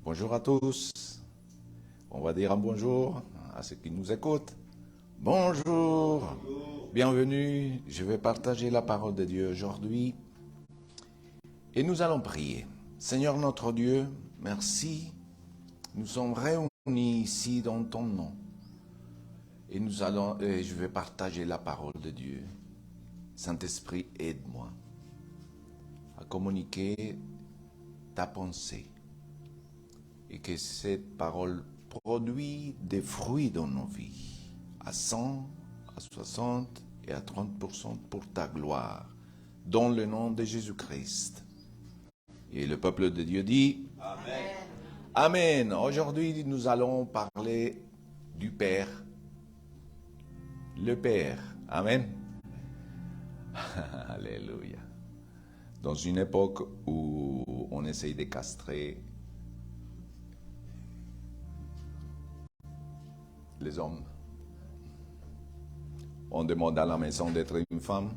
Bonjour à tous. On va dire un bonjour à ceux qui nous écoutent. Bonjour. Bienvenue. Je vais partager la parole de Dieu aujourd'hui. Et nous allons prier. Seigneur notre Dieu, merci. Nous sommes réunis ici dans ton nom. Et je vais partager la parole de Dieu. Saint-Esprit, aide-moi à communiquer ta pensée. Et que cette parole produise des fruits dans nos vies, à 100, à 60 et à 30% pour ta gloire, dans le nom de Jésus-Christ. Et le peuple de Dieu dit Amen. Amen. Aujourd'hui, nous allons parler du Père. Le Père. Amen. Alléluia. Dans une époque où on essaye de castrer les hommes, on demande à la maison d'être une femme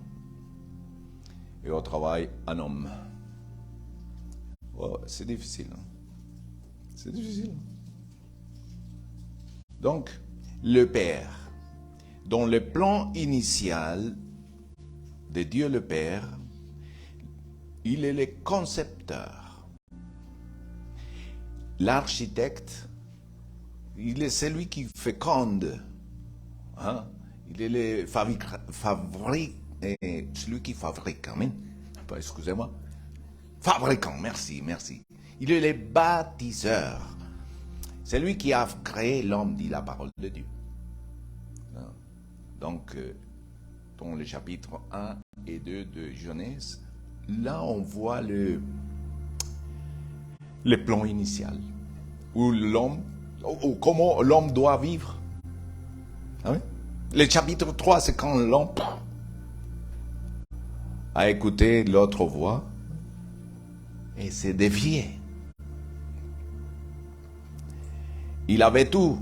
et au travail un homme. Oh, c'est difficile. Hein? C'est difficile. Donc, le Père, dans le plan initial de Dieu le Père, il est le concepteur. L'architecte, il est celui qui féconde. Hein? Il est le celui qui fabrique. Amen. Excusez-moi. Fabricant, merci. Il est le bâtisseur. C'est lui qui a créé l'homme, dit la parole de Dieu. Donc, dans le chapitre 1 et 2 de Genèse, là on voit le plan initial, où l'homme, ou comment l'homme doit vivre. Ah oui? Le chapitre 3, c'est quand l'homme a écouté l'autre voix et s'est dévié. Il avait tout.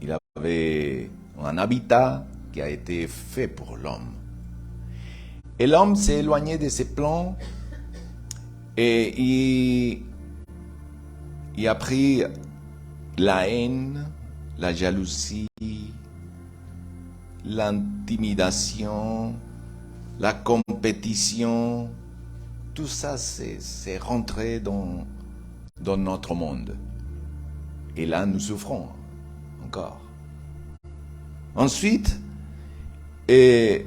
Il avait un habitat qui a été fait pour l'homme. Et l'homme s'est éloigné de ses plans et il a pris la haine, la jalousie, l'intimidation, la compétition. Tout ça, c'est rentré dans notre monde. Et là, nous souffrons encore. Ensuite, s'est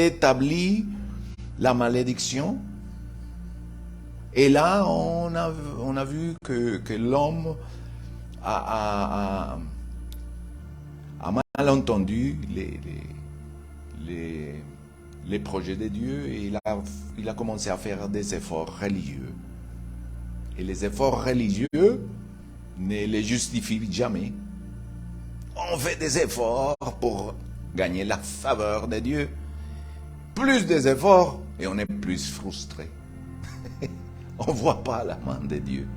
établie la malédiction. Et là, on a vu que l'homme a mal entendu les projets de Dieu et il a commencé à faire des efforts religieux. Et les efforts religieux ne les justifient jamais. On fait des efforts pour gagner la faveur de Dieu. Plus des efforts et on est plus frustré. On ne voit pas la main de Dieu.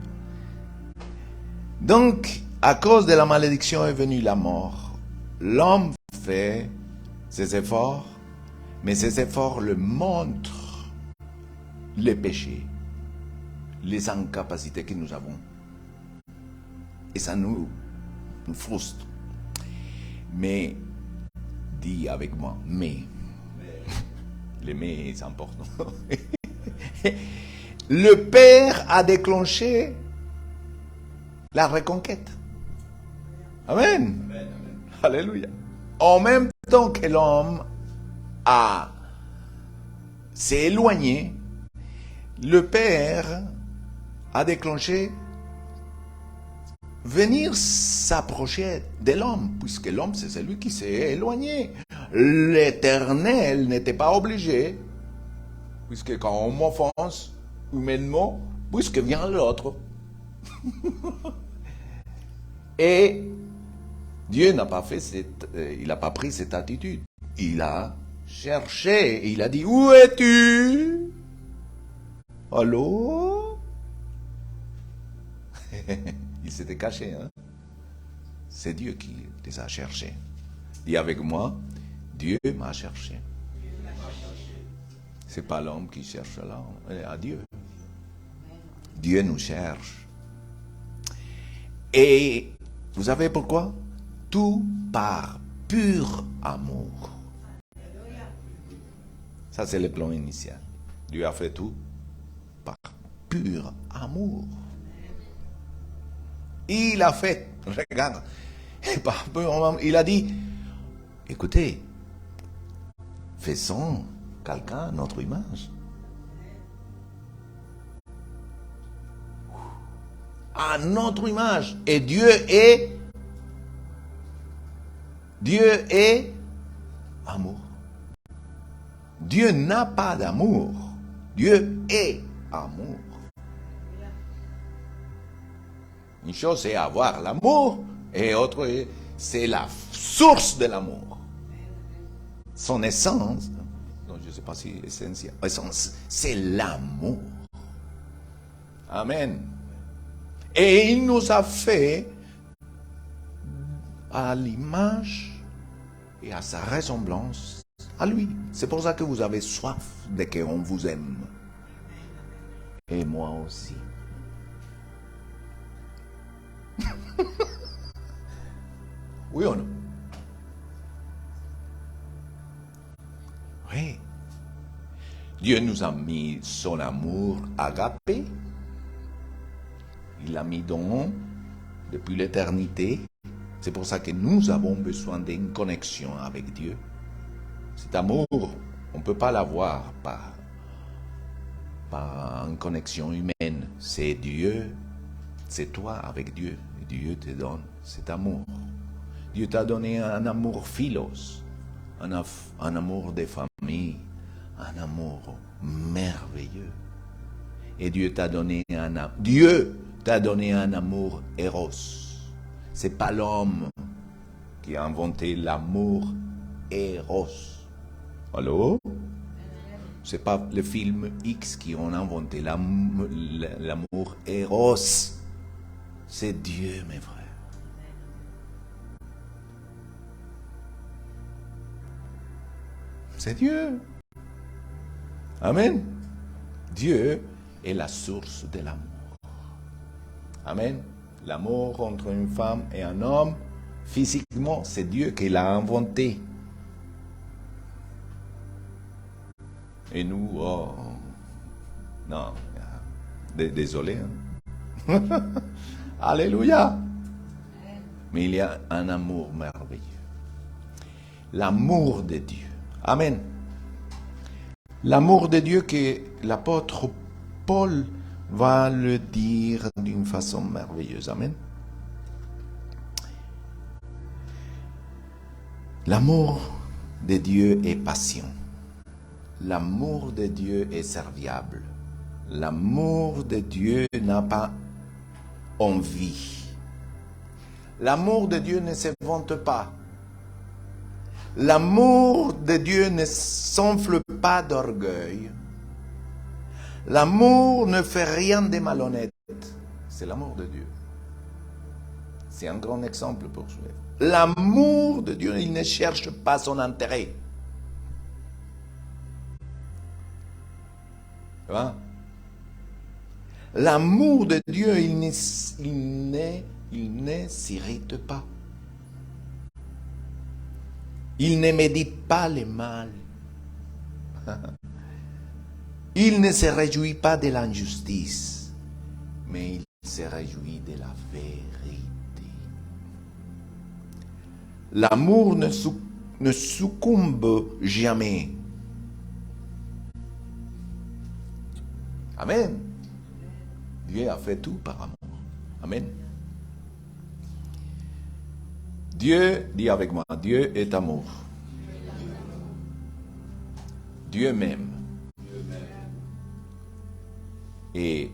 Donc, à cause de la malédiction est venue la mort. L'homme fait ses efforts, mais ses efforts le montrent les péchés, les incapacités que nous avons. Et ça nous frustre. Mais, dis avec moi, mais. Les mais, c'est important. Le Père a déclenché la reconquête. Amen. Amen. Alléluia. En même temps que l'homme s'est éloigné, le Père a déclenché venir s'approcher de l'homme, puisque l'homme, c'est celui qui s'est éloigné. L'Éternel n'était pas obligé, puisque quand on m'offense humainement, puisque vient l'autre. Et Dieu n'a pas fait il n'a pas pris cette attitude. Il a cherché, et il a dit, où es-tu? Allô? Il s'était caché, hein? C'est Dieu qui les a cherchés. Dis avec moi, Dieu m'a cherché. C'est pas l'homme qui cherche l'homme, à Dieu. Dieu nous cherche. Et vous savez pourquoi? Tout par pur amour. Ça, c'est le plan initial. Dieu a fait tout par pur amour. Il a fait, regarde, et par pur amour, il a dit, écoutez, faisons quelqu'un à notre image. À notre image. Et Dieu est amour. Dieu n'a pas d'amour. Dieu est amour. Une chose c'est avoir l'amour et autre c'est la source de l'amour. Son essence, je ne sais pas si essentiel, essence, c'est l'amour. Amen. Et il nous a fait à l'image et à sa ressemblance à lui. C'est pour ça que vous avez soif de qu'on vous aime. Et moi aussi. Oui ou non? Oui. Dieu nous a mis son amour agapé. Il l'a mis dans nous depuis l'éternité. C'est pour ça que nous avons besoin d'une connexion avec Dieu. Cet amour, on ne peut pas l'avoir par une connexion humaine. C'est Dieu, c'est toi avec Dieu. Et Dieu te donne cet amour. Dieu t'a donné un amour philos, un amour de famille, un amour merveilleux. Et Dieu t'a donné un amour éros. C'est pas l'homme qui a inventé l'amour éros. Allô? C'est pas le film X qui ont inventé l'amour éros. C'est Dieu, mes frères. C'est Dieu. Amen. Dieu est la source de l'amour. Amen. L'amour entre une femme et un homme, physiquement, c'est Dieu qui l'a inventé. Et nous, oh, non, désolé. Hein? Alléluia. Mais il y a un amour merveilleux. L'amour de Dieu. Amen. L'amour de Dieu que l'apôtre Paul va le dire d'une façon merveilleuse. Amen. L'amour de Dieu est patient. L'amour de Dieu est serviable. L'amour de Dieu n'a pas envie. L'amour de Dieu ne se vante pas. L'amour de Dieu ne s'enfle pas d'orgueil. L'amour ne fait rien de malhonnête. C'est l'amour de Dieu. C'est un grand exemple pour suivre. L'amour de Dieu, il ne cherche pas son intérêt. Hein? L'amour de Dieu, il ne s'irrite pas. Il ne médite pas le mal. Il ne se réjouit pas de l'injustice, mais il se réjouit de la vérité. L'amour ne succombe jamais. Amen. Dieu a fait tout par amour. Amen. Dieu, dis avec moi, Dieu est amour. Dieu m'aime. Et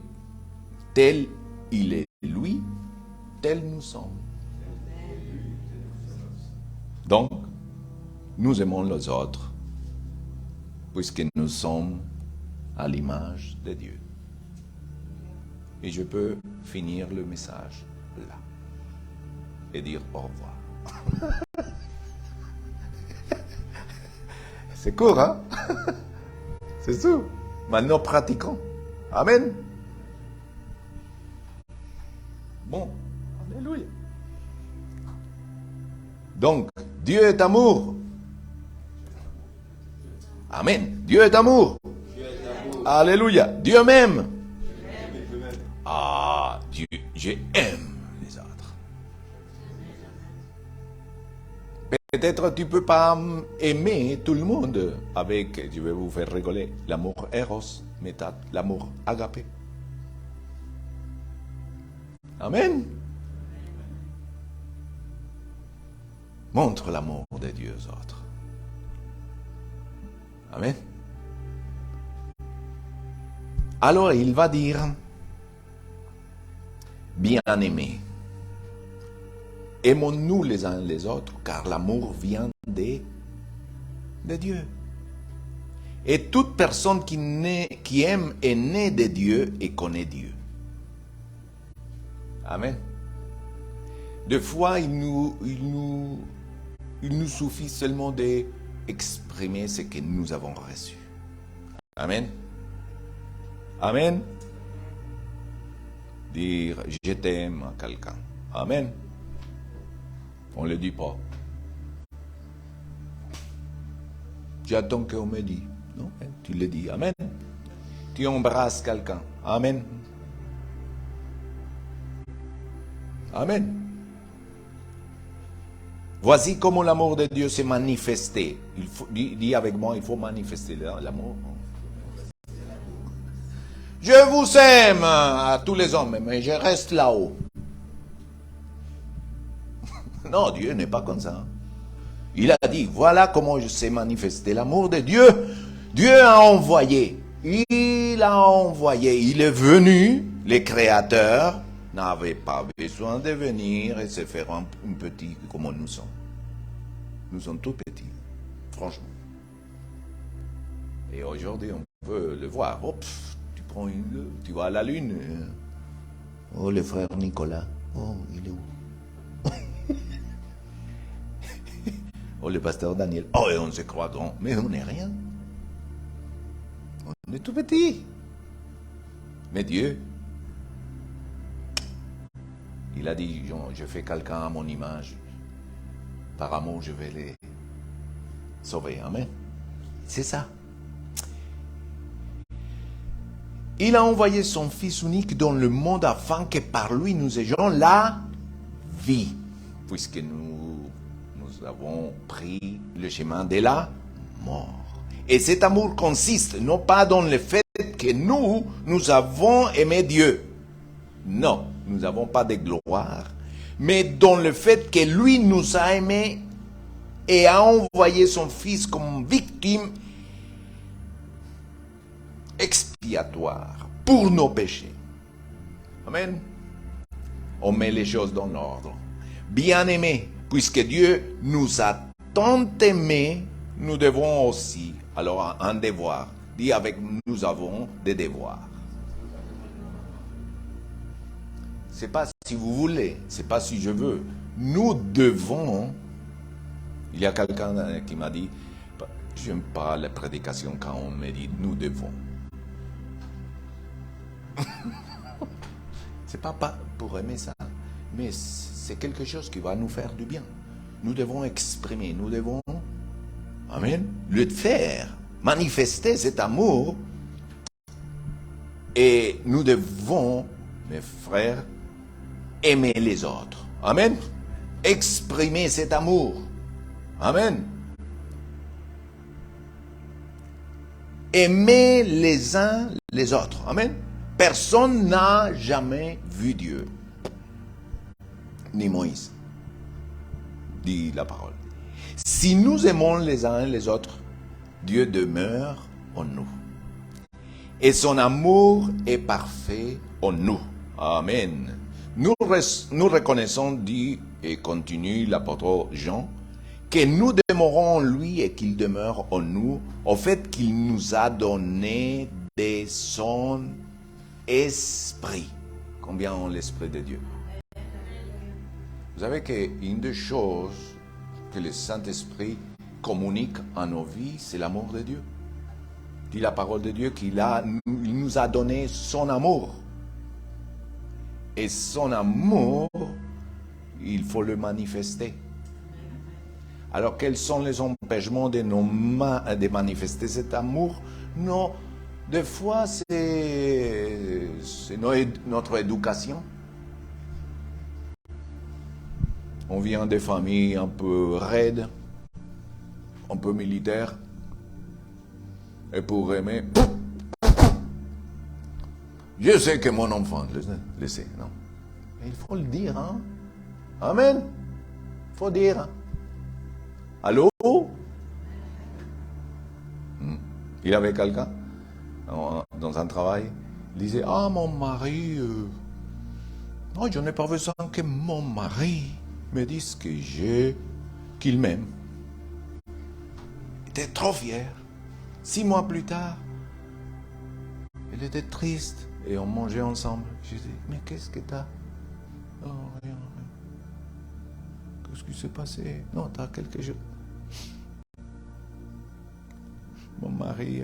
tel il est lui, tel nous sommes. Donc, nous aimons les autres, puisque nous sommes à l'image de Dieu. Et je peux finir le message là et dire au revoir. C'est court, hein? C'est tout. Maintenant, pratiquons. Amen. Bon. Amen. Alléluia. Donc, Dieu est amour. Amen. Dieu est amour. Alléluia. Dieu m'aime. Ah, Dieu, j'aime les autres. Peut-être tu ne peux pas aimer tout le monde avec, je vais vous faire rigoler, l'amour Eros, mais tu as l'amour Agapé. Amen. Montre l'amour de Dieu aux autres. Amen. Alors il va dire, bien-aimés, aimons-nous les uns les autres, car l'amour vient de Dieu. Et toute personne qui aime est née de Dieu et connaît Dieu. Amen. Des fois, il nous suffit seulement d'exprimer ce que nous avons reçu. Amen. Amen. Dire je t'aime à quelqu'un. Amen. On ne le dit pas. J'attends qu'on me dise. Non, tu le dis. Amen. Tu embrasses quelqu'un. Amen. Amen. Voici comment l'amour de Dieu s'est manifesté. Dis avec moi, il faut manifester l'amour. Je vous aime à tous les hommes, mais je reste là-haut. Non, Dieu n'est pas comme ça. Il a dit, voilà comment je sais manifester l'amour de Dieu. Dieu a envoyé. Il a envoyé. Il est venu. Les créateurs n'avaient pas besoin de venir et se faire un petit comme nous sommes. Nous sommes tout petits, franchement. Et aujourd'hui, on peut le voir. Oh, tu vas à la lune. Oh, le frère Nicolas. Oh, il est où? Oh, le pasteur Daniel. Oh, et on se croit grand. Mais on n'est rien. On est tout petit. Mais Dieu, il a dit, je fais quelqu'un à mon image. Par amour, je vais les sauver. Amen. C'est ça. Il a envoyé son Fils unique dans le monde afin que par lui nous ayons la vie. Puisque nous avons pris le chemin de la mort. Et cet amour consiste non pas dans le fait que nous avons aimé Dieu. Non, nous n'avons pas de gloire. Mais dans le fait que lui nous a aimés et a envoyé son Fils comme victime expiatoire pour nos péchés. Amen. On met les choses dans l'ordre. Bien-aimés, puisque Dieu nous a tant aimés, nous devons aussi, alors un devoir. Dis avec nous avons des devoirs. C'est pas si vous voulez, c'est pas si je veux. Nous devons. Il y a quelqu'un qui m'a dit, j'aime pas la prédication quand on me dit nous devons. C'est pas pour aimer ça, mais c'est quelque chose qui va nous faire du bien. Nous devons exprimer, nous devons, amen, le faire, manifester cet amour. Et nous devons, mes frères, aimer les autres. Amen. Exprimer cet amour. Amen. Aimer les uns les autres. Amen. Personne n'a jamais vu Dieu. Ni Moïse. Dit la parole. Si nous aimons les uns les autres, Dieu demeure en nous. Et son amour est parfait en nous. Amen. Nous reconnaissons, dit et continue l'apôtre Jean, que nous demeurons en lui et qu'il demeure en nous, au fait qu'il nous a donné de son esprit. Combien ont l'esprit de Dieu? Vous savez qu'une des choses que le Saint-Esprit communique à nos vies, c'est l'amour de Dieu. Dit la parole de Dieu qu'il nous a donné son amour. Et son amour il faut le manifester. Alors, quels sont les empêchements de manifester cet amour? Non, des fois, c'est notre éducation. On vient des familles un peu raides, un peu militaires. Et pour aimer, je sais que mon enfant le sait, non? Mais il faut le dire, hein? Amen. Il faut dire. Allô? Il avait quelqu'un dans un travail. Il disait, ah, mon mari, non, je n'ai pas besoin que mon mari me dise qu'il m'aime. Il était trop fier. 6 mois plus tard, il était triste et on mangeait ensemble. Je dis, mais qu'est-ce que t'as? Oh, rien. Qu'est-ce qui s'est passé? Non, t'as quelque chose. Mon mari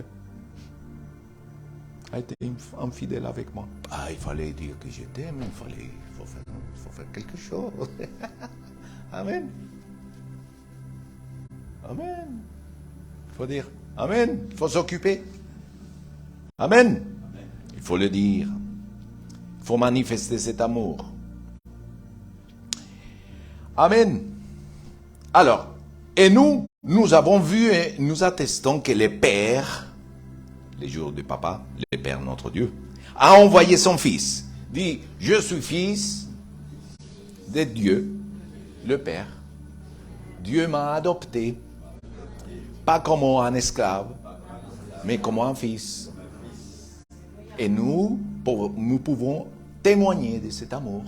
a été infidèle avec moi. Ah, il fallait dire que je t'aime, il faut faire quelque chose. Amen. Amen. Il faut dire Amen. Il faut s'occuper. Amen. Il faut le dire. Il faut manifester cet amour. Amen. Alors, et nous avons vu et nous attestons que le Père, les jours de papa, le Père notre Dieu, a envoyé son Fils. Dit, je suis fils de Dieu, le Père. Dieu m'a adopté, pas comme un esclave, mais comme un fils. Et nous pouvons témoigner de cet amour,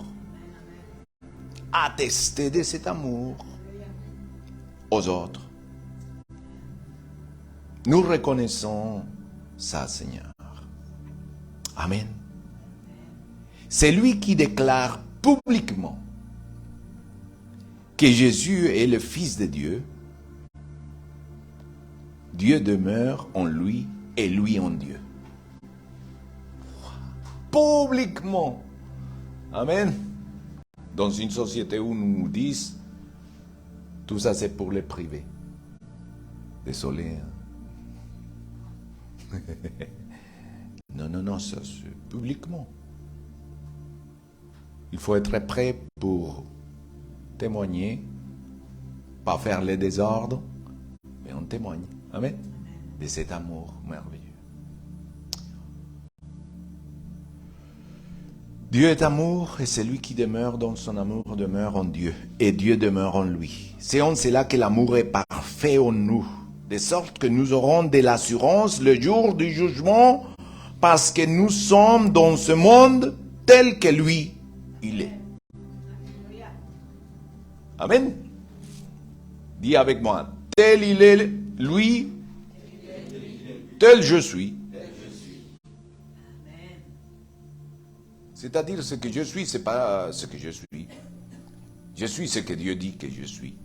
attester de cet amour aux autres. Nous reconnaissons ça, Seigneur. Amen. C'est lui qui déclare publiquement que Jésus est le Fils de Dieu. Dieu demeure en lui et lui en Dieu. Publiquement. Amen. Dans une société où nous disent tout ça c'est pour les privés. Désolé. Hein? Non, ça c'est publiquement. Il faut être prêt pour témoigner, pas faire les désordres, mais on témoigne. Amen. De cet amour merveilleux. Dieu est amour et celui qui demeure dans son amour demeure en Dieu et Dieu demeure en lui. C'est en cela que l'amour est parfait en nous, de sorte que nous aurons de l'assurance le jour du jugement parce que nous sommes dans ce monde tel que lui, il est. Amen. Dis avec moi, tel il est, lui, tel je suis. C'est-à-dire, ce que je suis, ce n'est pas ce que je suis. Je suis ce que Dieu dit que je suis.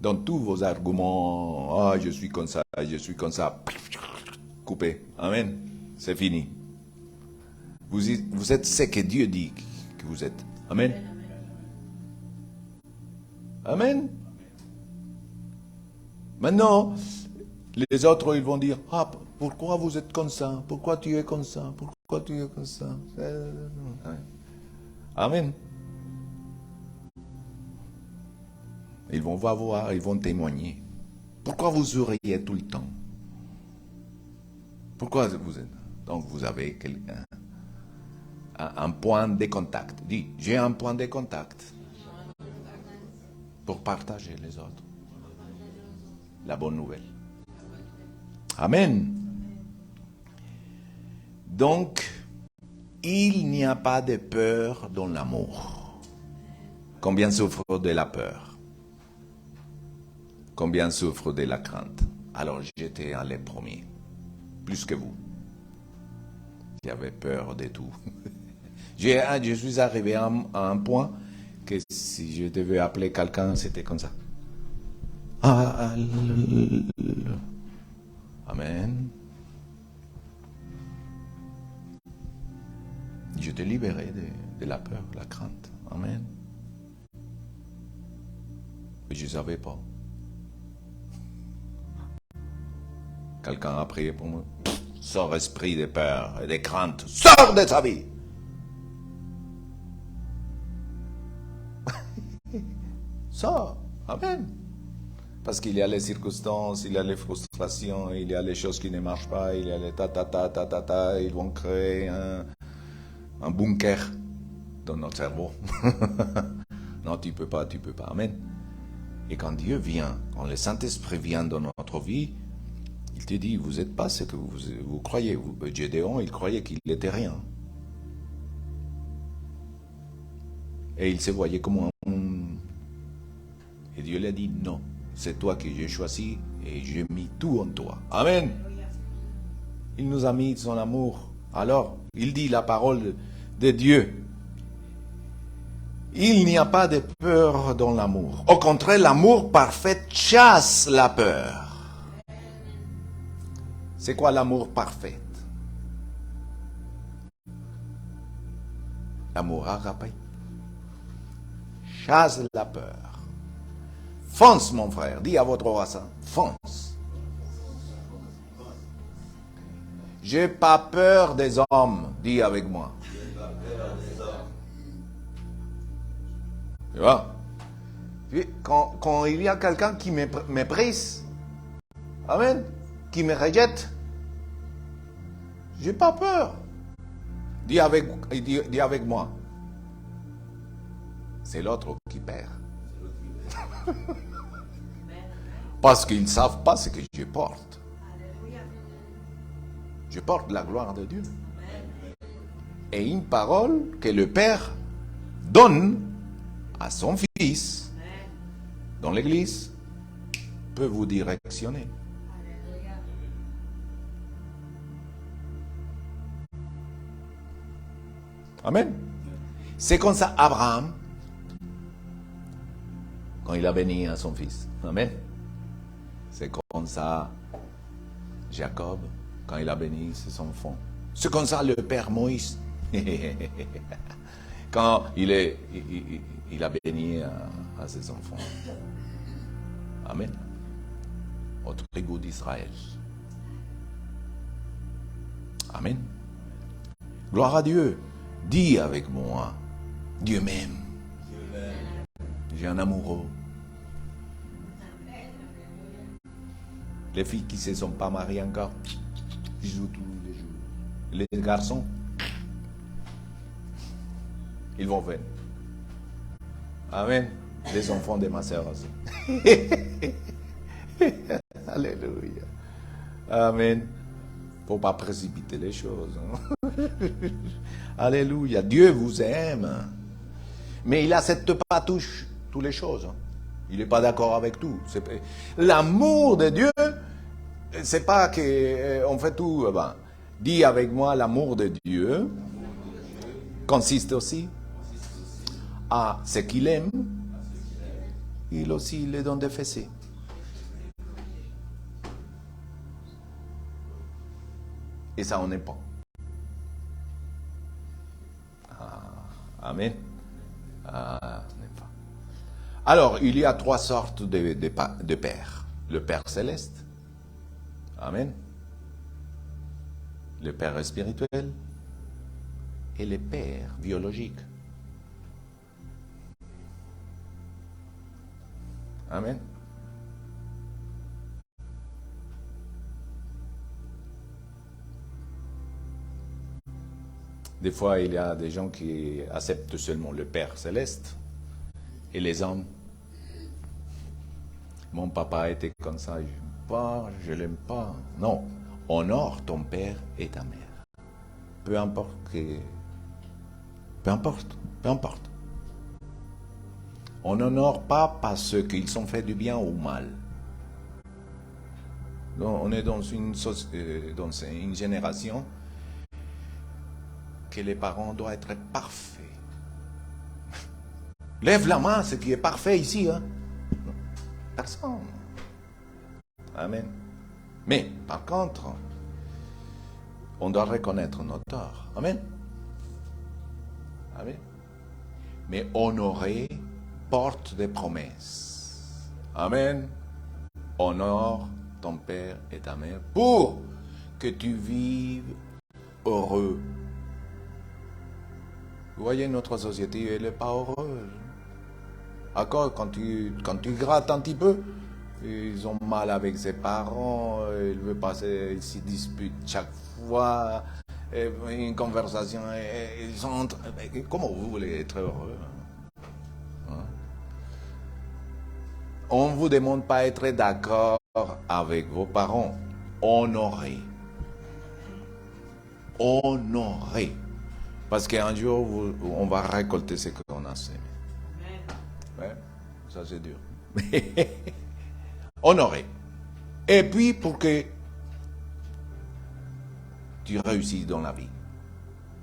Dans tous vos arguments, je suis comme ça, coupez. Amen. C'est fini. Vous êtes ce que Dieu dit que vous êtes. Amen. Amen. Maintenant, les autres, ils vont dire, pourquoi vous êtes comme ça? Pourquoi tu es comme ça? Pourquoi tu es comme ça? Amen. Ils vont voir, ils vont témoigner. Pourquoi vous souriez tout le temps? Pourquoi vous êtes... Donc vous avez un point de contact. Dis, j'ai un point de contact pour partager les autres. La bonne nouvelle. Amen. Donc, il n'y a pas de peur dans l'amour. Combien souffre de la peur? Combien souffre de la crainte? Alors j'étais les premiers, plus que vous. J'avais peur de tout. Je suis arrivé à un point que si je devais appeler quelqu'un, c'était comme ça. Amen. Je t'ai libéré de la peur, de la crainte. Amen. Et je ne savais pas. Quelqu'un a prié pour moi. Sors esprit de peur et de crainte. Sors de sa vie. Sors. Amen. Parce qu'il y a les circonstances, il y a les frustrations, il y a les choses qui ne marchent pas, il y a les ta. Ils vont créer un bunker dans notre cerveau. Non, tu peux pas. Amen. Et quand Dieu vient, quand le Saint-Esprit vient dans notre vie, il te dit, vous n'êtes pas ce que vous croyez. Gédéon, il croyait qu'il n'était rien. Et il se voyait comme un... Et Dieu lui a dit, non, c'est toi que j'ai choisi et j'ai mis tout en toi. Amen. Il nous a mis son amour. Alors, il dit la parole de Dieu. Il n'y a pas de peur dans l'amour. Au contraire, l'amour parfait chasse la peur. C'est quoi l'amour parfait? L'amour agape chasse la peur. Fonce, mon frère. Dis à votre voisin, fonce. J'ai pas peur des hommes. Dis avec moi. Tu vois? Quand il y a quelqu'un qui me méprise, amen, qui me rejette, j'ai pas peur. Dis avec moi. C'est l'autre qui perd. Parce qu'ils ne savent pas ce que je porte. Je porte la gloire de Dieu. Et une parole que le Père donne à son Fils dans l'Église peut vous directionner. Amen. C'est comme ça Abraham, quand il a béni à son fils. Amen. C'est comme ça Jacob, quand il a béni ses enfants. C'est comme ça le Père Moïse. Quand il a béni à ses enfants. Amen. Au tribu d'Israël. Amen. Gloire à Dieu. Dis avec moi, Dieu m'aime. J'ai un amoureux. Les filles qui ne se sont pas mariées encore, ils jouent tous les jours. Les garçons, ils vont venir. Amen. Les enfants de ma sœur aussi. Alléluia. Amen. Faut pas précipiter les choses. Alléluia. Dieu vous aime. Mais il n'accepte pas toutes les choses. Il n'est pas d'accord avec tout. L'amour de Dieu, c'est pas qu'on fait tout. Dis avec moi, l'amour de Dieu consiste aussi à ce qu'il aime. Il aussi les donne des fessées. Et ça, on n'est pas. Amen. Alors, il y a trois sortes de pères. Le Père céleste. Amen. Le Père spirituel. Et le Père biologique. Amen. Des fois, il y a des gens qui acceptent seulement le Père céleste et les hommes. Mon papa était comme ça, je l'aime pas. Non, honore ton père et ta mère. Peu importe. On n'honore pas parce qu'ils ont fait du bien ou mal. Donc, on est dans une génération que les parents doivent être parfaits. Lève la main, ce qui est parfait ici. Hein? Personne. Amen. Mais, par contre, on doit reconnaître nos torts. Amen. Amen. Mais honorer porte des promesses. Amen. Honore ton père et ta mère pour que tu vives heureux. Vous voyez, notre société, elle n'est pas heureuse. D'accord, quand tu grattes un petit peu, ils ont mal avec ses parents, ils veulent passer, ils se disputent chaque fois, une conversation, ils sont... Comment vous voulez être heureux? Hein? On ne vous demande pas d'être d'accord avec vos parents. Honorez. Honorez. Parce qu'un jour, on va récolter ce qu'on a semé. Ouais, ça c'est dur. Honorer. Et puis pour que tu réussisses dans la vie.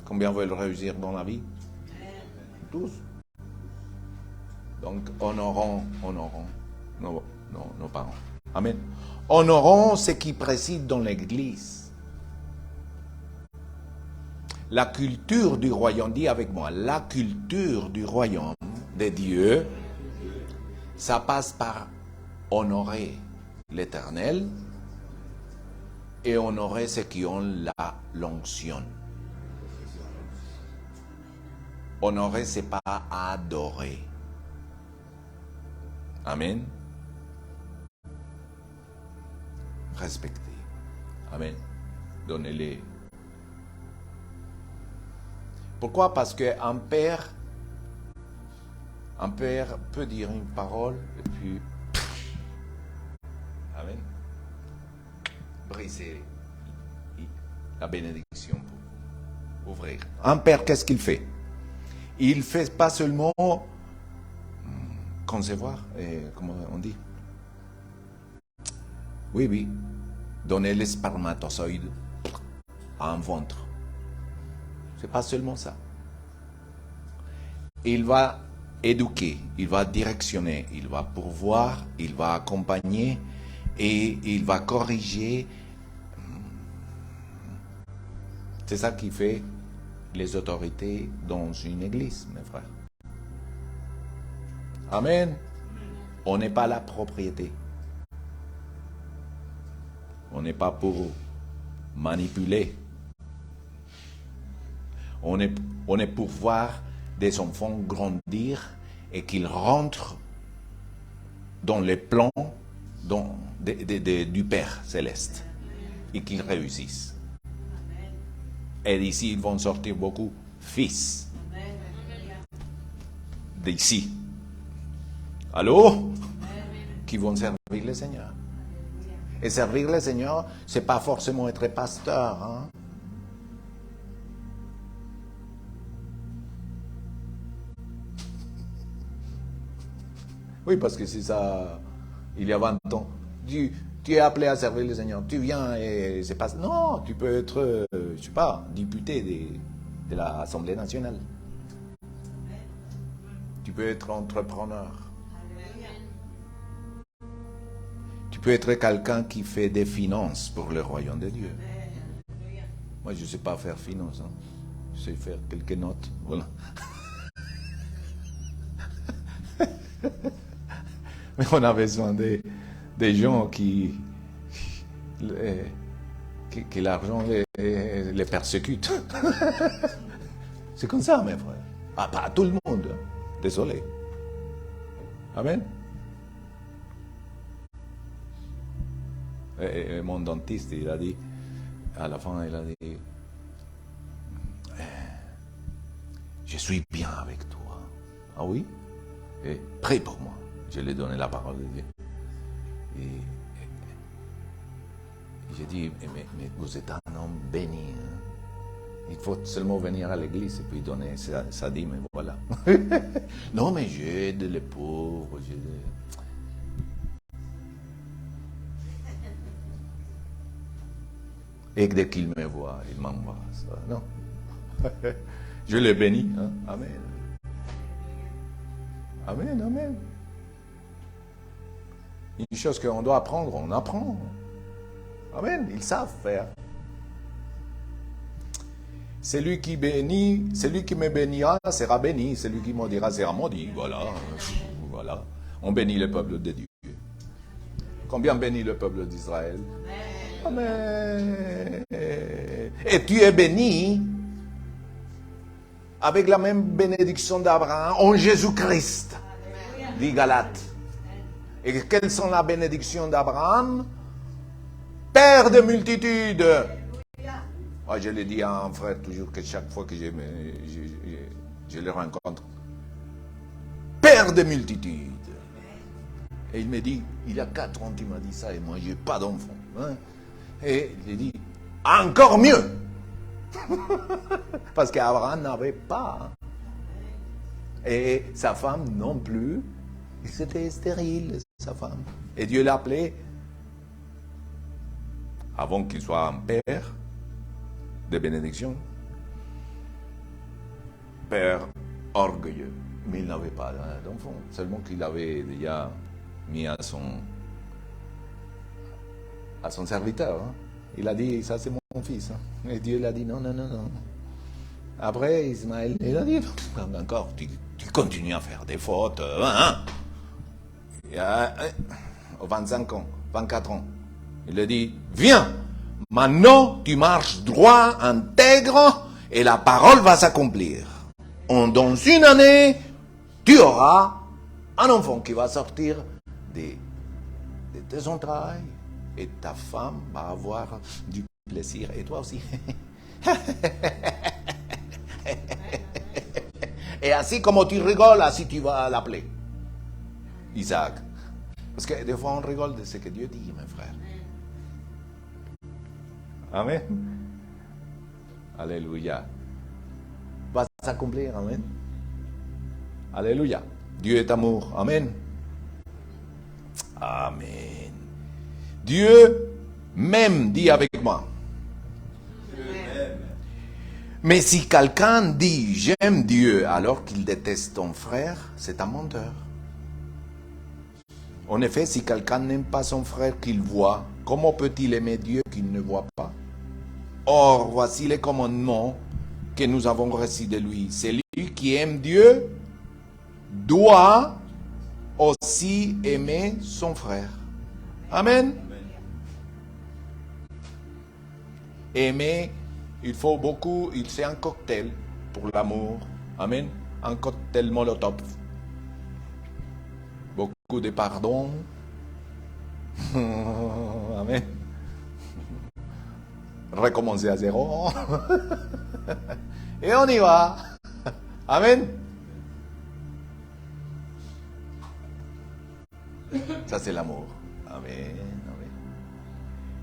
Combien veulent réussir dans la vie? Tous. Donc honorons nos parents. Amen. Honorons ce qui préside dans l'Église. La culture du royaume, dis avec moi, la culture du royaume de Dieu, ça passe par honorer l'Éternel et honorer ceux qui ont l'onction. Honorer, c'est pas adorer. Amen. Respecter. Amen. Donnez-les. Pourquoi? Parce qu'un père peut dire une parole et puis amen, briser la bénédiction pour ouvrir. Un père, qu'est-ce qu'il fait? Il ne fait pas seulement concevoir, comment on dit? Oui, donner les spermatozoïdes à un ventre. C'est pas seulement ça. Il va éduquer, il va directionner, il va pourvoir, il va accompagner et il va corriger. C'est ça qui fait les autorités dans une église, mes frères. Amen. On n'est pas la propriété. On n'est pas pour manipuler. On est pour voir des enfants grandir et qu'ils rentrent dans les plans du Père céleste et qu'ils réussissent. Et d'ici, ils vont sortir beaucoup fils. D'ici. Allô? Qui vont servir le Seigneur. Et servir le Seigneur, c'est pas forcément être pasteur, hein? Oui, parce que c'est ça, il y a 20 ans. Tu es appelé à servir le Seigneur. Tu viens et c'est pas... Non, tu peux être, je sais pas, député de l'Assemblée nationale. Tu peux être entrepreneur. Tu peux être quelqu'un qui fait des finances pour le royaume de Dieu. Moi, je ne sais pas faire finance. Hein. Je sais faire quelques notes. Voilà. Mais on a besoin des gens qui l'argent les persécute. C'est comme ça, mes frères. Ah, pas tout le monde. Désolé. Amen. Et mon dentiste, il a dit, à la fin, il a dit, je suis bien avec toi. Ah oui? Et prie pour moi. Je lui ai donné la parole de Dieu. Et j'ai dit, mais vous êtes un homme béni. Hein? Il faut seulement venir à l'église et puis donner sa dîme, et voilà. Non, mais j'aide les pauvres. Et dès qu'il me voit, il m'embrasse. Non. Je le bénis. Hein? Amen. Amen, amen. Une chose qu'on doit apprendre, on apprend. Amen, ils savent faire. Celui qui bénit, celui qui me bénira sera béni, celui qui maudira sera maudit. Voilà. Voilà. On bénit le peuple de Dieu. Combien bénit le peuple d'Israël? Amen. Et tu es béni avec la même bénédiction d'Abraham en Jésus-Christ, dit Galates. Et quelles sont les bénédictions d'Abraham? Père de multitudes. Moi, je le dis à un frère toujours que chaque fois que je le rencontre. Père de multitudes. Et il me dit, il y a 4 ans, tu m'as dit ça, et moi, je n'ai pas d'enfant. Hein? Et il dit, encore mieux. Parce qu'Abraham n'avait pas. Et sa femme non plus. C'était stérile, sa femme. Et Dieu l'appelait, avant qu'il soit un père de bénédiction, père orgueilleux. Mais il n'avait pas d'enfant. Seulement qu'il avait déjà mis à son serviteur. Hein. Il a dit, ça c'est mon fils. Hein. Et Dieu l'a dit, non, non, non, non. Après, Ismaël, il a dit, encore, tu continues à faire des fautes. Hein. Et à 25 ans, 24 ans, il a dit, viens, maintenant tu marches droit, intègre, et la parole va s'accomplir. Dans une année, tu auras un enfant qui va sortir de tes entrailles. Et ta femme va avoir du plaisir. Et toi aussi. Et ainsi comme tu rigoles, ainsi tu vas l'appeler. Isaac. Parce que des fois on rigole de ce que Dieu dit, mes frères. Amen. Alléluia. Va s'accomplir. Amen. Alléluia. Dieu est amour. Amen. Amen. Dieu m'aime, dit avec moi. Mais si quelqu'un dit j'aime Dieu alors qu'il déteste ton frère, c'est un menteur. En effet, si quelqu'un n'aime pas son frère qu'il voit, comment peut-il aimer Dieu qu'il ne voit pas? Or, voici les commandements que nous avons reçus de lui. Celui qui aime Dieu doit aussi aimer son frère. Amen. Aimer, il faut beaucoup, c'est un cocktail pour l'amour. Amen. Un cocktail molotov. Beaucoup de pardon. Amen. Recommencer à zéro. Et on y va. Amen. Ça, c'est l'amour. Amen. Amen.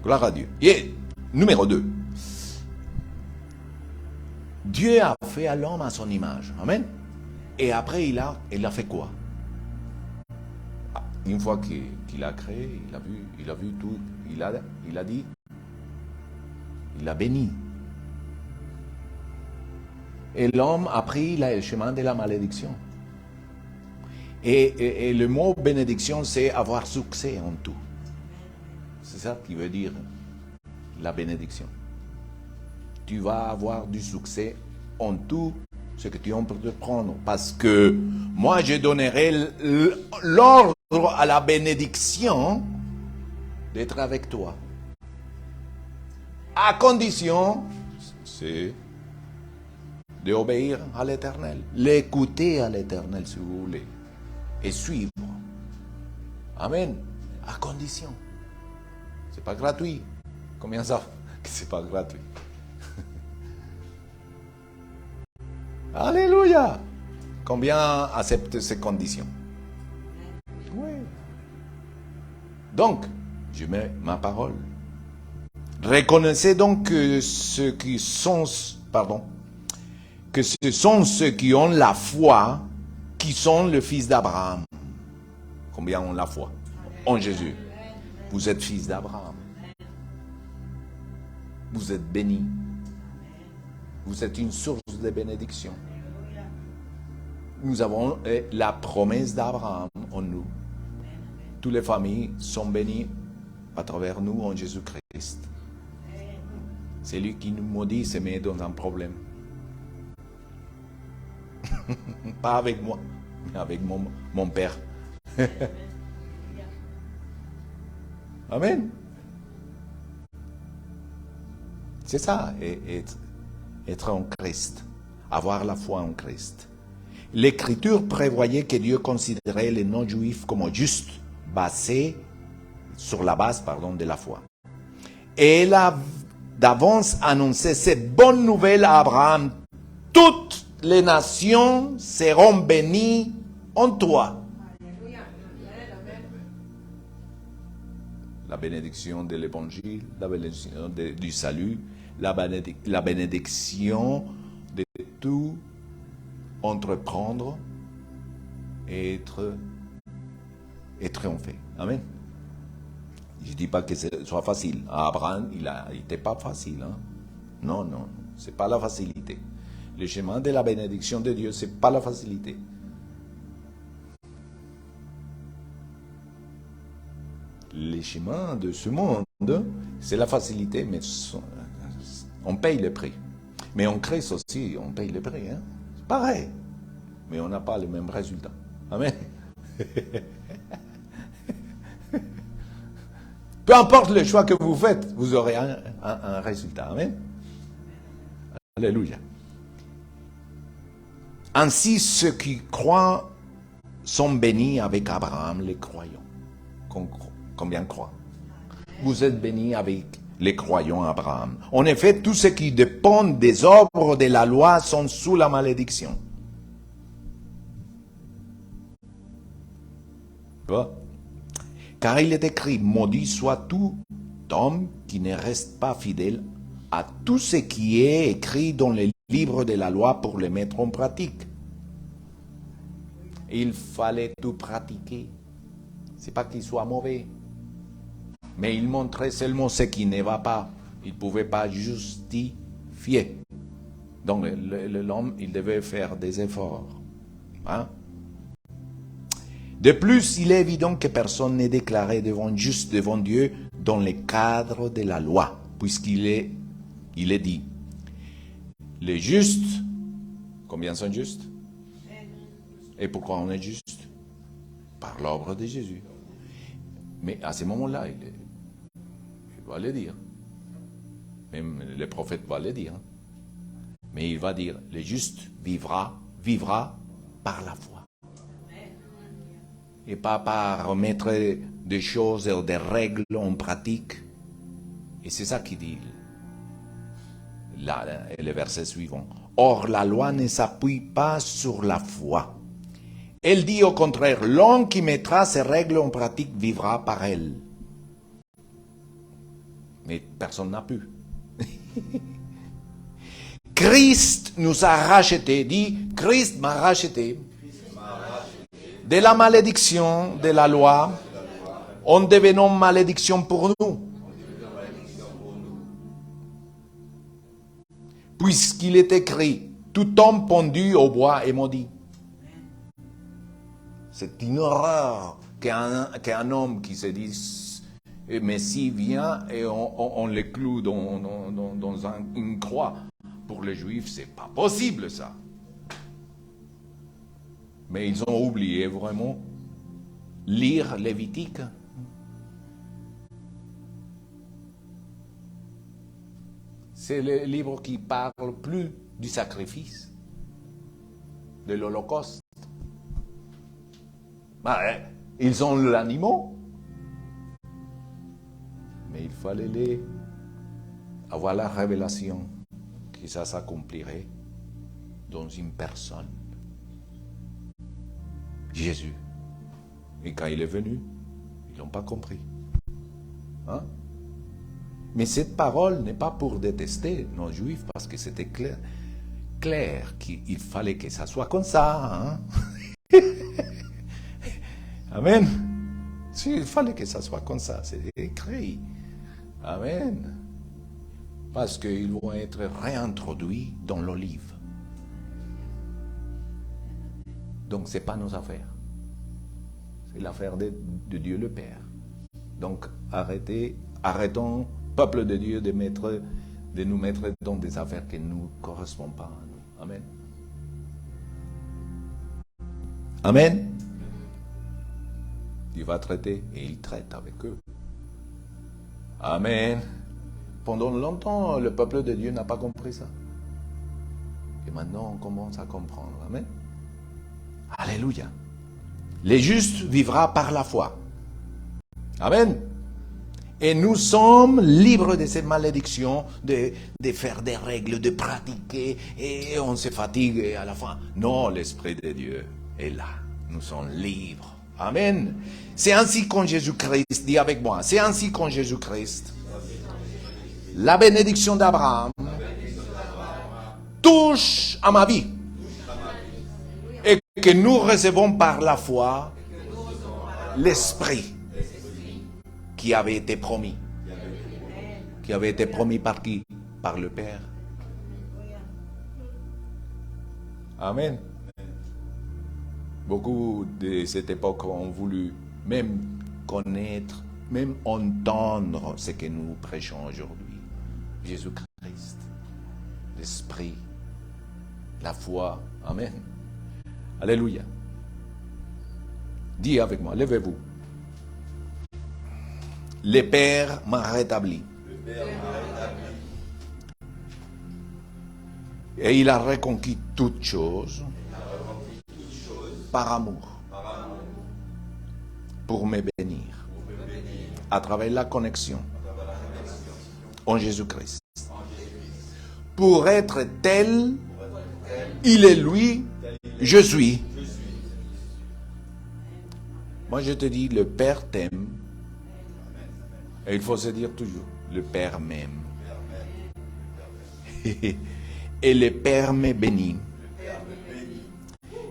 Gloire à Dieu. Et numéro 2. Dieu a fait à l'homme à son image. Amen. Et après, il a fait quoi? Une fois qu'il a créé, il a vu tout. Il a dit, il a béni. Et l'homme a pris le chemin de la malédiction. Et le mot bénédiction, c'est avoir succès en tout. C'est ça qui veut dire la bénédiction. Tu vas avoir du succès en tout ce que tu entreprends. Parce que moi, je donnerai l'ordre à la bénédiction d'être avec toi. À condition, c'est d'obéir à l'Éternel. L'écouter à l'Éternel, si vous voulez. Et suivre. Amen. À condition. C'est pas gratuit. Combien ça que c'est pas gratuit? Alléluia. Combien acceptent ces conditions? Oui. Donc, je mets ma parole. Reconnaissez donc que ce sont ceux qui ont la foi qui sont le fils d'Abraham. Combien ont la foi? En Jésus. Vous êtes fils d'Abraham. Vous êtes bénis. Vous êtes une source de bénédiction. Nous avons la promesse d'Abraham en nous. Toutes les familles sont bénies à travers nous en Jésus-Christ. Celui qui nous maudit se met dans un problème. Pas avec moi, mais avec mon Père. Amen. C'est ça, être en Christ, avoir la foi en Christ. L'Écriture prévoyait que Dieu considérait les non-juifs comme justes, sur la base de la foi. Et elle a d'avance annoncé cette bonne nouvelle à Abraham. Toutes les nations seront bénies en toi. La bénédiction de l'Évangile, la bénédiction du salut, la bénédiction de tout entreprendre et triompher. Amen. Je ne dis pas que ce soit facile. À Abraham, il n'était pas facile. Hein? Non, ce n'est pas la facilité. Le chemin de la bénédiction de Dieu, ce n'est pas la facilité. Les chemins de ce monde, c'est la facilité, mais on paye le prix. Mais en Christ aussi, on paye le prix. Hein? C'est pareil. Mais on n'a pas le même résultat. Amen. Peu importe le choix que vous faites, vous aurez un résultat. Amen. Alléluia. Ainsi, ceux qui croient sont bénis avec Abraham, les croyants. Combien croient? Vous êtes bénis avec les croyants Abraham. En effet, tous ceux qui dépendent des œuvres de la loi sont sous la malédiction. Car il est écrit, maudit soit tout homme qui ne reste pas fidèle à tout ce qui est écrit dans les livres de la loi pour le mettre en pratique. Il fallait tout pratiquer. C'est pas qu'il soit mauvais. Mais il montrait seulement ce qui ne va pas. Il ne pouvait pas justifier. Donc l'homme, il devait faire des efforts. Hein? De plus, il est évident que personne n'est déclaré juste devant Dieu dans le cadre de la loi, puisqu'il est dit, les justes, combien sont justes? Et pourquoi on est juste? Par l'œuvre de Jésus. Mais à ce moment-là, il va le dire. Même le prophète va le dire. Mais il va dire, le juste vivra par la foi. Et pas par mettre des choses ou des règles en pratique. Et c'est ça qu'il dit, là, le verset suivant. Or, la loi ne s'appuie pas sur la foi. Elle dit au contraire, l'homme qui mettra ces règles en pratique vivra par elles. Mais personne n'a pu. Christ nous a rachetés, dit, Christ m'a racheté de la malédiction de la loi, en devenant malédiction pour nous. Puisqu'il est écrit, tout homme pendu au bois est maudit. C'est une horreur qu'un homme qui se dit, Messie vient et on le cloue dans une croix. Pour les Juifs, c'est pas possible ça. Mais ils ont oublié vraiment lire Lévitique. C'est le livre qui parle plus du sacrifice, de l'Holocauste. Ils ont l'animal, mais il fallait avoir la révélation que ça s'accomplirait dans une personne. Jésus. Et quand il est venu, ils n'ont pas compris. Hein? Mais cette parole n'est pas pour détester nos juifs, parce que c'était clair qu'il fallait que ça soit comme ça. Hein? Amen. Il fallait que ça soit comme ça, c'est écrit. Amen. Parce qu'ils vont être réintroduits dans l'olive. Donc, ce n'est pas nos affaires. C'est l'affaire de Dieu le Père. Donc, arrêtons, peuple de Dieu, de nous mettre dans des affaires qui ne nous correspondent pas à nous. Amen. Amen. Il va traiter et il traite avec eux. Amen. Pendant longtemps, le peuple de Dieu n'a pas compris ça. Et maintenant, on commence à comprendre. Amen. Alléluia. Les justes vivra par la foi. Amen. Et nous sommes libres de cette malédiction de faire des règles, de pratiquer, et on se fatigue et à la fin. Non, l'Esprit de Dieu est là. Nous sommes libres. Amen. C'est ainsi qu'en Jésus-Christ, dis avec moi, c'est ainsi qu'en Jésus-Christ, la bénédiction d'Abraham touche à ma vie. Et que nous recevons par la foi l'Esprit qui avait été promis. Qui avait été promis par qui? Par le Père. Amen. Beaucoup de cette époque ont voulu même connaître, même entendre ce que nous prêchons aujourd'hui. Jésus-Christ, l'Esprit, la foi. Amen. Alléluia. Dis avec moi, levez-vous. Le Père m'a rétabli. Et il a reconquis toutes choses par amour pour me bénir à travers la connexion en Jésus-Christ. Pour être tel, il est lui, je suis. Moi je te dis, le Père t'aime. Et il faut se dire toujours, le Père m'aime. Et le Père me bénit.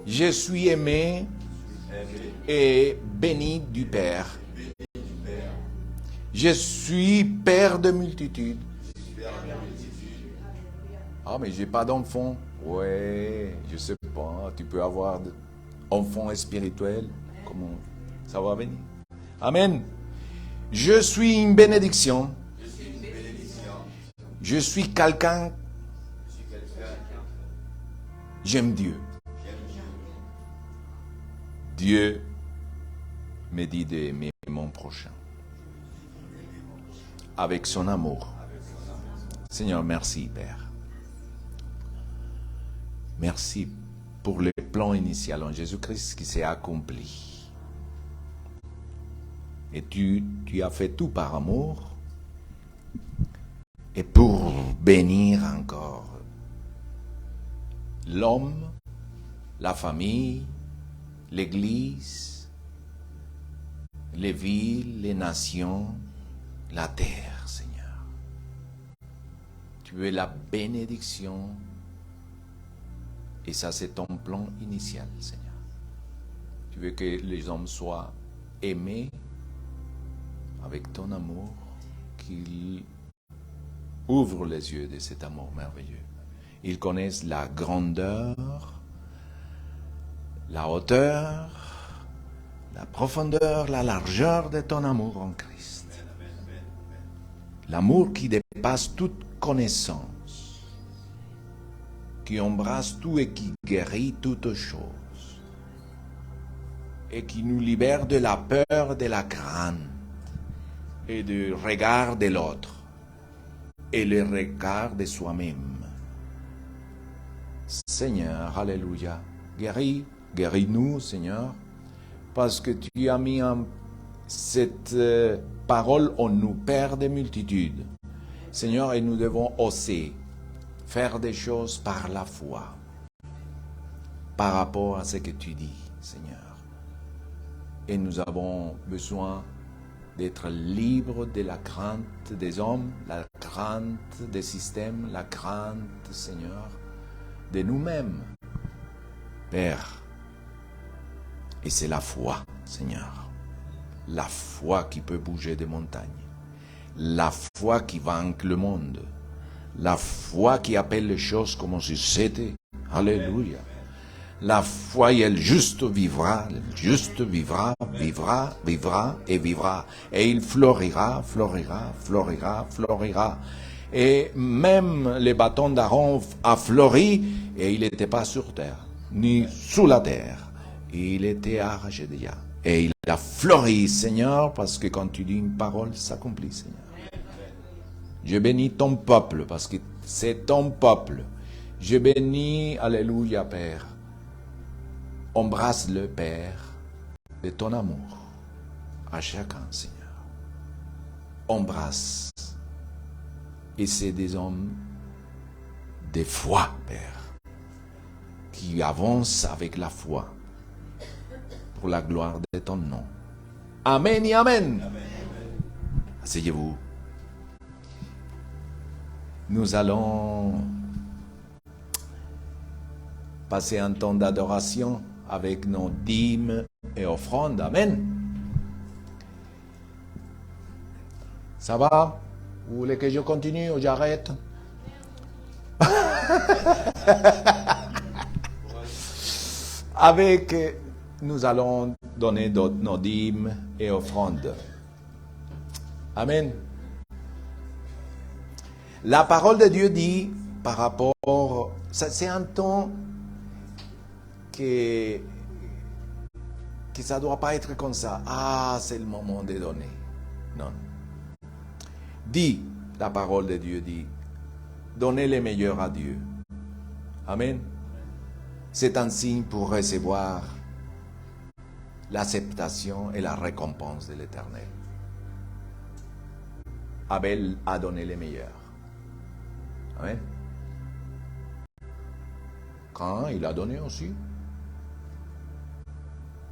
Je suis aimé et béni du Père. Je suis père de multitudes. Ah, mais j'ai pas d'enfant. Ouais, je sais pas. Tu peux avoir d'enfants spirituels. Comment ça va venir? Amen. Je suis une bénédiction. Je suis quelqu'un. J'aime Dieu. Dieu me dit d'aimer mon prochain. Avec son amour. Seigneur, merci, Père. Merci pour le plan initial en Jésus-Christ qui s'est accompli. Et tu as fait tout par amour et pour bénir encore l'homme, la famille, l'Église, les villes, les nations, la terre, Seigneur. Tu es la bénédiction et ça c'est ton plan initial, Seigneur. Tu veux que les hommes soient aimés avec ton amour, qu'ils ouvrent les yeux de cet amour merveilleux. Ils connaissent la grandeur, la hauteur, la profondeur, la largeur de ton amour en Christ. L'amour qui dépasse toute connaissance, qui embrasse tout et qui guérit toutes choses, et qui nous libère de la peur, de la crainte, et du regard de l'autre, et le regard de soi-même. Seigneur, alléluia, guéris-nous, Seigneur, parce que tu as mis cette parole en nous, Père des multitudes. Seigneur, et nous devons oser faire des choses par la foi, par rapport à ce que tu dis, Seigneur. Et nous avons besoin d'être libres de la crainte des hommes, la crainte des systèmes, la crainte, Seigneur, de nous-mêmes, Père. Et c'est la foi, Seigneur. La foi qui peut bouger des montagnes. La foi qui vaincre le monde. La foi qui appelle les choses comme si c'était. Alléluia. La foi, elle juste vivra, vivra, et vivra. Et il florira. Et même le bâton d'Aaron a fleuri, et il n'était pas sur terre, ni sous la terre. Il était arraché déjà. Et il a fleuri, Seigneur, parce que quand tu dis une parole, ça s'accomplit, Seigneur. Je bénis ton peuple, parce que c'est ton peuple. Je bénis, alléluia, Père. Embrasse le Père de ton amour à chacun, Seigneur. Embrasse. Et c'est des hommes de foi, Père, qui avancent avec la foi pour la gloire de ton nom. Amen et amen. Amen. Asseyez-vous. Nous allons passer un temps d'adoration avec nos dîmes et offrandes. Amen. Ça va? Vous voulez que je continue ou j'arrête? Avec, nous allons donner nos dîmes et offrandes. Amen. La parole de Dieu dit par rapport, c'est un temps que ça ne doit pas être comme ça. Ah, c'est le moment de donner. Non. Dit, la parole de Dieu dit, donnez le meilleur à Dieu. Amen. C'est un signe pour recevoir l'acceptation et la récompense de l'Éternel. Abel a donné le meilleur. Amen. Quand il a donné aussi,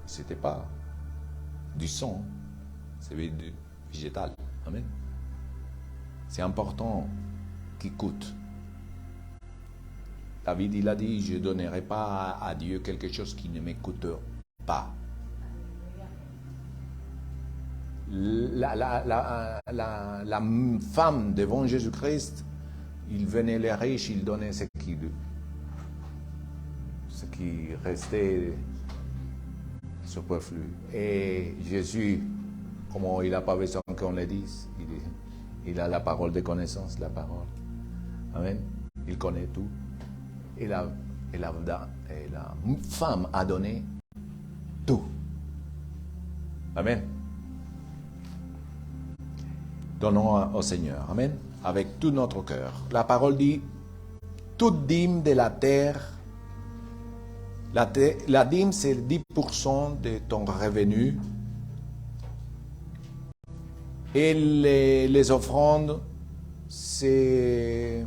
c'était pas du sang, c'était du végétal. Amen. C'est important qu'il coûte. David, il a dit, je ne donnerai pas à Dieu quelque chose qui ne me coûte pas. La femme devant Jésus-Christ, il venait les riches, il donnait ce qui restait superflu. Et Jésus, comment il n'a pas besoin qu'on le dise, il a la parole de connaissance, la parole. Amen. Il connaît tout. Et la femme a donné tout. Amen. Donnons au Seigneur. Amen. Avec tout notre cœur. La parole dit, toute dîme de la terre, la dîme c'est 10% de ton revenu. Et les offrandes, c'est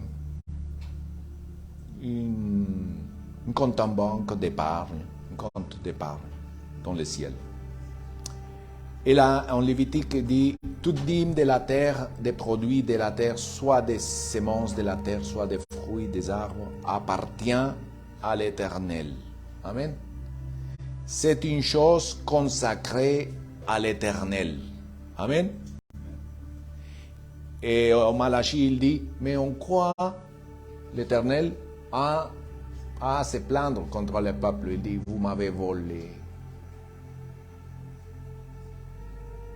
un compte en banque d'épargne, un compte d'épargne dans le ciel. Et là, en Lévitique, il dit, toute dîme de la terre, des produits de la terre, soit des semences de la terre, soit des fruits des arbres, appartient à l'Éternel. Amen. C'est une chose consacrée à l'Éternel. Amen. Et au Malachie, il dit, mais en quoi l'Éternel a à se plaindre contre le peuple? Il dit, vous m'avez volé.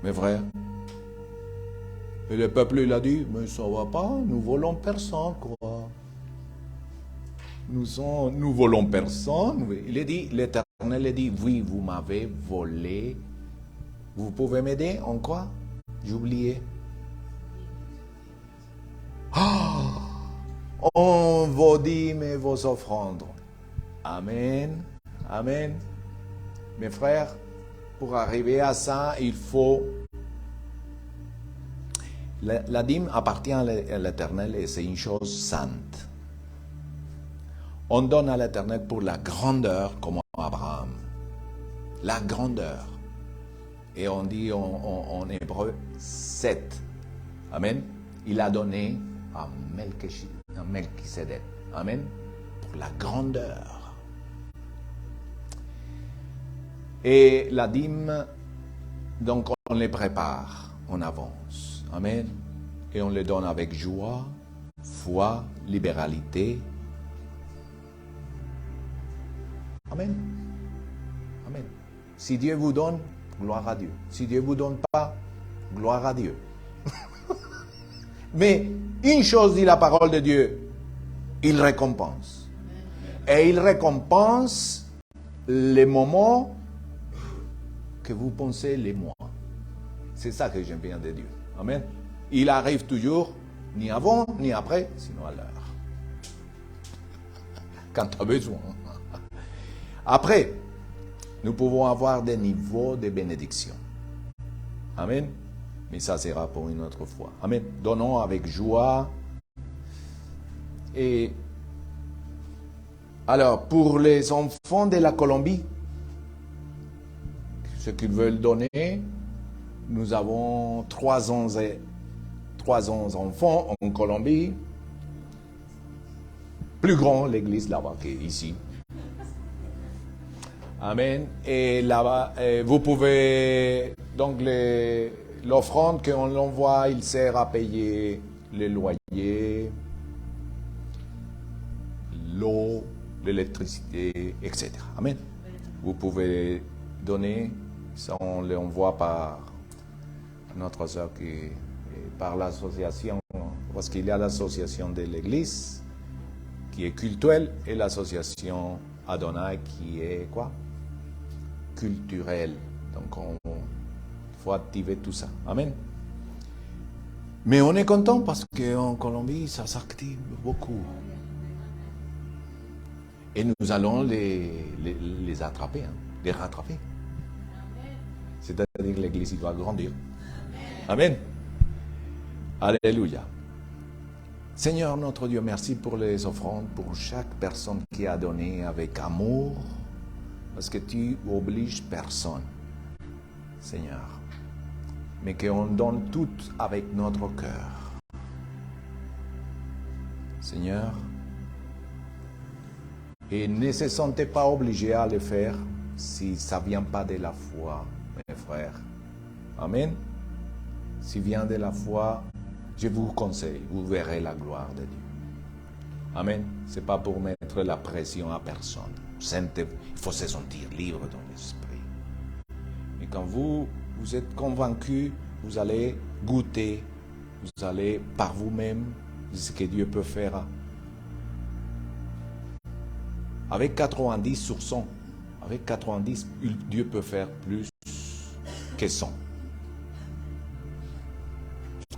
Mes frères. Et le peuple, il a dit, mais ça ne va pas, nous volons personne, quoi. Nous volons personne. Il a dit, l'Éternel a dit, oui, vous m'avez volé. Vous pouvez m'aider en quoi? J'ai oublié. En vos dîmes et vos offrandes. Amen. Amen. Mes frères, pour arriver à ça, il faut... La dîme appartient à l'Éternel et c'est une chose sainte. On donne à l'Éternel pour la grandeur comme Abraham. La grandeur. Et on dit en hébreu 7. Amen. Il a donné à Melchisedec. Amen. Pour la grandeur. Et la dîme, donc on les prépare en avance. Amen. Et on les donne avec joie, foi, libéralité. Amen. Amen. Si Dieu vous donne, gloire à Dieu. Si Dieu ne vous donne pas, gloire à Dieu. Mais une chose dit la parole de Dieu, il récompense. Et il récompense les moments que vous pensez les mois. C'est ça que j'aime bien de Dieu. Amen. Il arrive toujours, ni avant, ni après, sinon à l'heure. Quand tu as besoin. Après, nous pouvons avoir des niveaux de bénédiction. Amen. Mais ça sera pour une autre fois. Amen. Donnons avec joie. Et alors, pour les enfants de la Colombie, ceux qui veulent donner, nous avons 300 enfants en Colombie. Plus grand l'église là-bas qu'ici. Amen. Et là-bas, vous pouvez, donc l'offrande qu'on l'envoie, il sert à payer les loyers, l'eau, l'électricité, etc. Amen. Vous pouvez donner, ça on l'envoie par notre soeur par l'association, parce qu'il y a l'association de l'église qui est cultuelle et l'association Adonai qui est quoi? Culturelle. Donc il faut activer tout ça. Amen. Mais on est content parce qu'en Colombie, ça s'active beaucoup. Et nous allons les attraper, les rattraper. C'est-à-dire que l'église doit grandir. Amen. Alléluia. Seigneur notre Dieu, merci pour les offrandes, pour chaque personne qui a donné avec amour, parce que tu obliges personne, Seigneur, mais qu'on donne tout avec notre cœur. Seigneur, et ne se sentez pas obligé à le faire si ça ne vient pas de la foi, mes frères. Amen. Si vient de la foi, je vous conseille, vous verrez la gloire de Dieu. Amen. Ce n'est pas pour mettre la pression à personne. Il faut se sentir libre dans l'esprit. Et quand vous êtes convaincu, vous allez goûter, vous allez par vous-même ce que Dieu peut faire. Avec 90 sur 100, avec 90, Dieu peut faire plus que 100.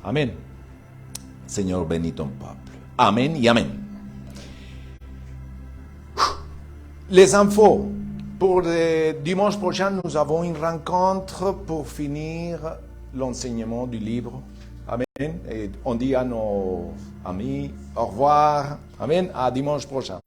Amen. Seigneur, bénis ton peuple. Amen et Amen. Les infos. Pour le dimanche prochain, nous avons une rencontre pour finir l'enseignement du livre. Amen. Et on dit à nos amis au revoir. Amen. À dimanche prochain.